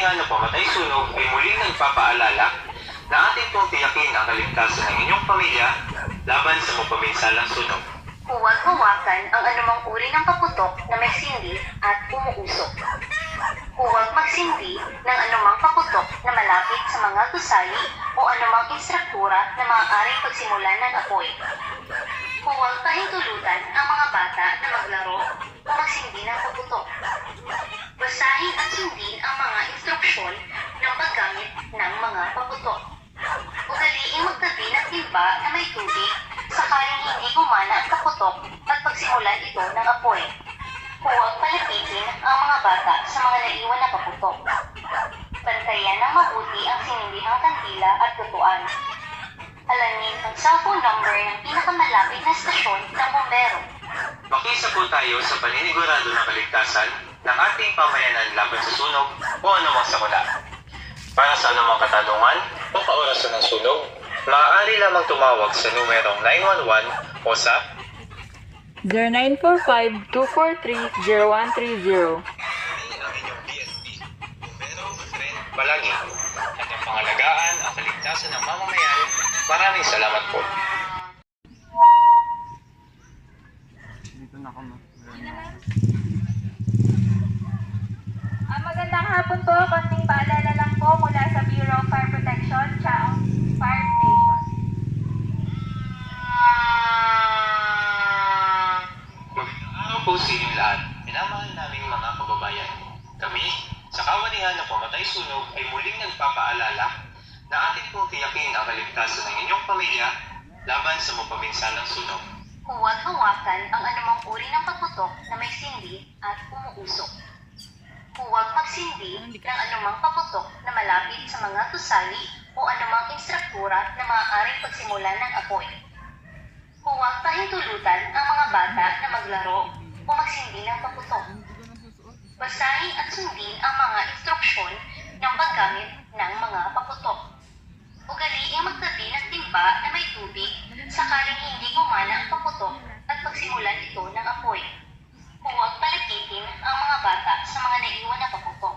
kawanihan na pamatay sunog ay muling nagpapaalala na ating pong tiyakin ang kaligtasan ng inyong pamilya laban sa mapaminsalang sunog. Huwag hawakan ang anumang uri ng kaputok na may sindi at umuusok. Huwag magsindi ng anumang kaputok na malapit sa mga gusali o anumang instruktura na maaaring pagsimulan ng apoy. Huwag pahintulutan ang mga bata na maglaro o magsindi ng kaputok. Basahin at sundin ang mga instruksyon ng paggamit ng mga kaputok. Ugaliing magtabi ng timba na may tubig sakaling hindi gumana ang kaputok at pagsimulan ito ng apoy. Huwag palapitin ang mga bata sa mga naiwan na kaputok. Bantayan ng mabuti ang sinindihang kandila at lutuan. Alamin ang cellphone number ng pinakamalapit na estasyon ng bumbero. Makisa po tayo sa paninigurado ng kaligtasan ng ating pamayanan laban sa sunog o anumang sakuna. Para sa anumang katanungan o kaorasan ng sunog, maaari lamang tumawag sa numerong 911 o sa 0945-243-0130. ang inyong PNP, bumbero, friend, palagi. At ang pangalagaan ang kaligtasan ng mamamayan. Maraming salamat po. Dito na ako. Magandang hapon po. Konting paalala lang po mula sa Bureau of Fire Protection, Chaong Fire Station. Magandang araw po sa inyong lahat. Minamahal naming mga kababayan. Kami, sa kawanihan ng pamatay sunog ay muling nagpapaalala na ating pong tiyakin ang kaligtasan ng inyong pamilya laban sa mapaminsalang sunog. Huwag hawakan ang anumang uri ng kaputok na may sindi at umuusok. Huwag magsindi ng anumang kaputok na malapit sa mga gusali o anumang instruktura na maaaring pagsimulan ng apoy. Huwag pahintulutan ang mga bata na maglaro o magsindi ng kaputok. Basahin at sundin ang mga instruksyon ng paggamit ng mga kaputok. Ugaliing magtabi ng timba na may tubig sakaling hindi gumana ang kaputok at pagsimulan ito ng apoy. Huwag palapitin ang mga bata sa mga naiwan na kaputok.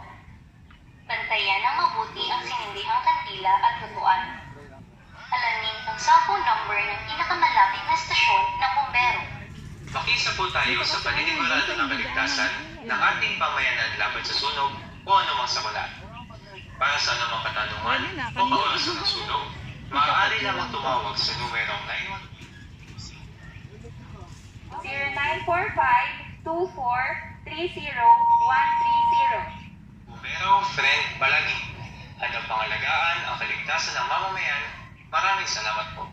Bantayan ng mabuti ang sinindihang kandila at lutuan. Alamin ang cellphone number ng pinakamalapit na estasyon ng bumbero. Makisa po tayo sa paninigurado ng kaligtasan ng ating pamayanan laban sa sunog o anumang sakuna. Para sa anumang katanungan o kaorasan ng sunog, maaari lamang tumawag sa numerong 0945-2430130. Bumbero, friend, palagi. At ang pangalagaan ang kaligtasan ng mamamayan. Maraming salamat po.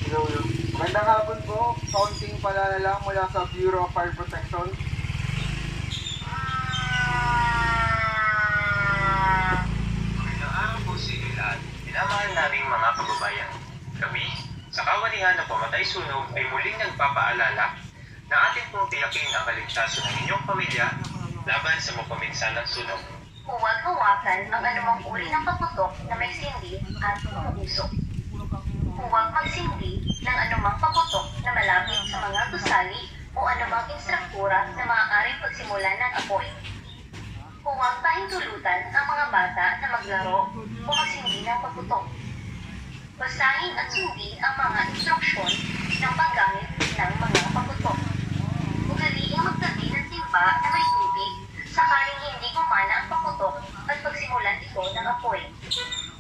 Hello. Magandang hapon po. Kaunting paalala lang mula sa Bureau of Fire Protection. Magandang araw po sa inyo lahat. Minamahal naming mga kababayan. Kami, sa kawanihan ng pamatay sunog ay muling nagpapaalala na ating pong tiyakin ang kaligtasan ng inyong pamilya laban sa mapaminsalang sunog. Huwag hawakan ang anumang uri ng kaputok na may sindi at umuusok. Huwag magsindi ng anumang kaputok na malapit sa mga gusali o anumang instruktura na maaaring pagsimulan ng apoy. Huwag pahintulutan ang mga bata na maglaro o magsindi ng kaputok. Basahin at sundin ang mga instruksyon ng paggamit ng mga kaputok. Ugaliing magtabi ng timba na may tubig sakaling hindi gumana ang kaputok at pagsimulan ito ng apoy.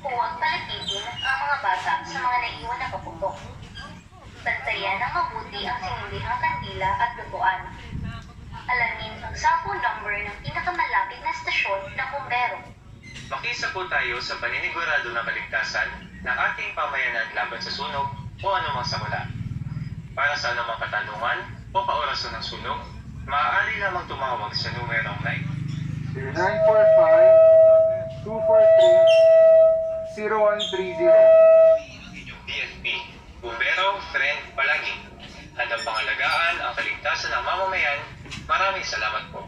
Huwag palapitin ang mga bata sa mga naiwan na kaputok. Bantayan ng mabuti ang sinindihang kandila at lutuan. Alamin ang cellphone number ng pinakamalapit na estasyon ng bumbero. Makisa po tayo sa paninigurado ng kaligtasan ng ating pamayanan laban sa sunog o anumang sakuna. Para sa anumang katanungan o kaorasan ng sunog, maaari lamang tumawag sa numerong 0945-243-0130. ang inyong PNP, bumbero, friend, palagi. At ang pangalagaan ang kaligtasan ng mamamayan. Maraming salamat po.